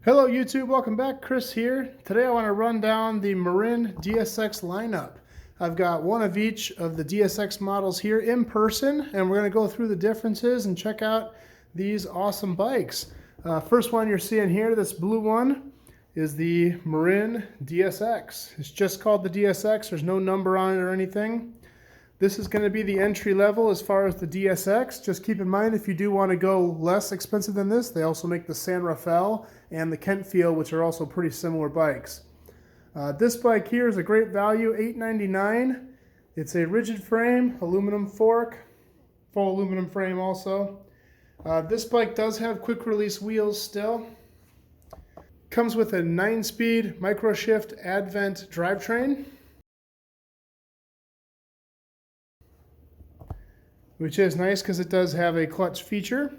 Hello YouTube, welcome back. Chris here. Today I want to run down the Marin DSX lineup. I've got one of each of the DSX models here in person, and we're going to go through the differences and check out these awesome bikes. First one you're seeing here, this blue one, is the Marin DSX. It's just called the DSX. There's no number on it or anything. This is going to be the entry level as far as the DSX. Just keep in mind, if you do want to go less expensive than this, they also make the San Rafael and the Kentfield, which are also pretty similar bikes. This bike here is a great value, $899. It's a rigid frame, aluminum fork, full aluminum frame also. This bike does have quick release wheels still. Comes with a 9-speed microshift Advent drivetrain, which is nice because it does have a clutch feature.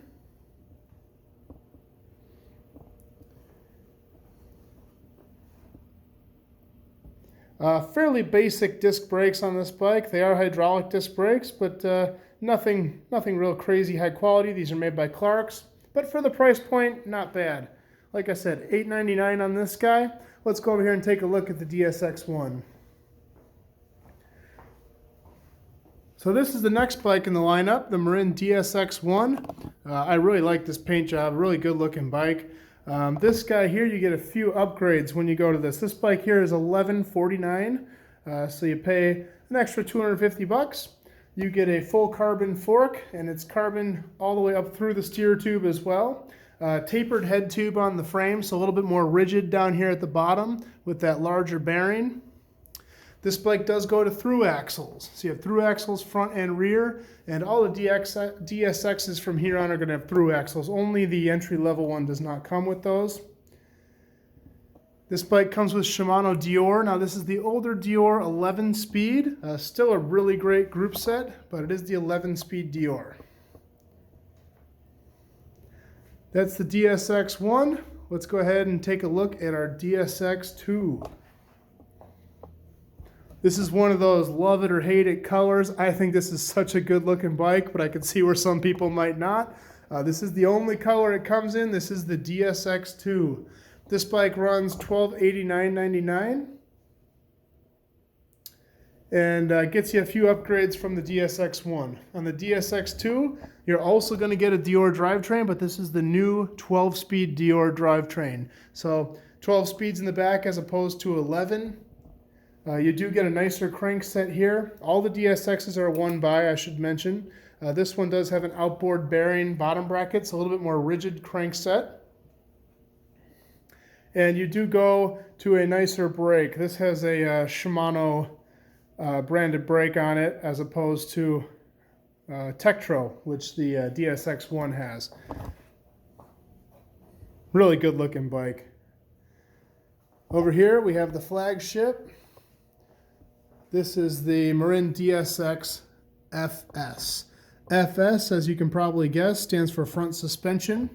Fairly basic disc brakes on this bike. They are hydraulic disc brakes, but nothing real crazy high quality. These are made by Clark's, but for the price point, not bad. Like I said, $899 on this guy. Let's go over here and take a look at the DSX-1. So this is the next bike in the lineup, the Marin DSX-1. I really like this paint job, really good looking bike. This guy here, you get a few upgrades when you go to this. This bike here is $1149, so you pay an extra 250 bucks. You get a full carbon fork, and it's carbon all the way up through the steer tube as well. Tapered head tube on the frame, so a little bit more rigid down here at the bottom with that larger bearing. This bike does go to through axles. So you have through axles front and rear, and all the DSXs from here on are going to have through axles. Only the entry level one does not come with those. This bike comes with Shimano Dior. Now this is the older Dior 11-speed. Still a really great group set, but it is the 11-speed Dior. That's the DSX-1. Let's go ahead and take a look at our DSX-2. This is one of those love it or hate it colors. I think this is such a good looking bike, but I can see where some people might not. This is the only color it comes in. This is the DSX-2. This bike runs $1289.99 and gets you a few upgrades from the DSX-1. On the DSX-2, you're also going to get a Dior drivetrain, but this is the new 12-speed Dior drivetrain. So 12 speeds in the back as opposed to 11. You do get a nicer crank set here. All the DSXs are one by, I should mention. This one does have an outboard bearing bottom bracket, so a little bit more rigid crank set. And you do go to a nicer brake. This has a Shimano branded brake on it as opposed to Tektro, which the DSX-1 has. Really good looking bike. Over here we have the flagship. This is the Marin DSX FS. FS, as you can probably guess, stands for front suspension.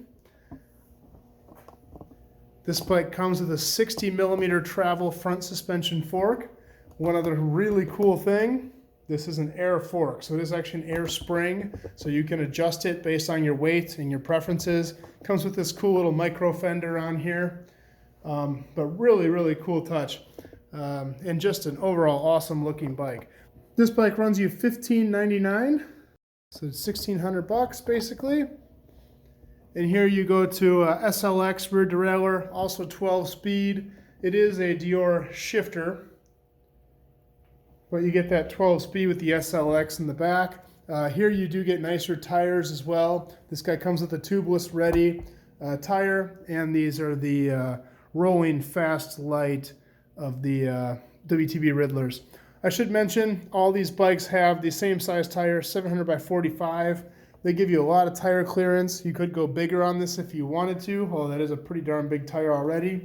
This bike comes with a 60mm travel front suspension fork. One other really cool thing, this is an air fork, so it is actually an air spring, so you can adjust it based on your weight and your preferences. Comes with this cool little micro fender on here, but really cool touch. And just an overall awesome looking bike. This bike runs you $1599, so it's $1,600 basically. And here you go to SLX rear derailleur, also 12 speed. It is a Dior shifter, but you get that 12 speed with the SLX in the back. Here you do get nicer tires as well. This guy comes with a tubeless ready tire, and these are the rolling fast light of the WTB Riddlers. I should mention all these bikes have the same size tire, 700 by 45. They give you a lot of tire clearance. You could go bigger on this if you wanted to, although that is a pretty darn big tire already.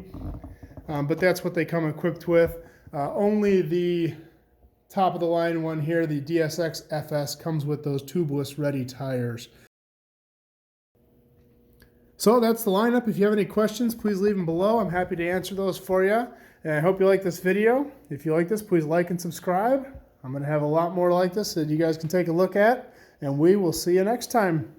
But that's what they come equipped with. Only the top of the line one here, the DSX FS, comes with those tubeless ready tires. So that's the lineup. If you have any questions, please leave them below. I'm happy to answer those for you. And I hope you like this video. If you like this, please like and subscribe. I'm going to have a lot more like this that you guys can take a look at. And we will see you next time.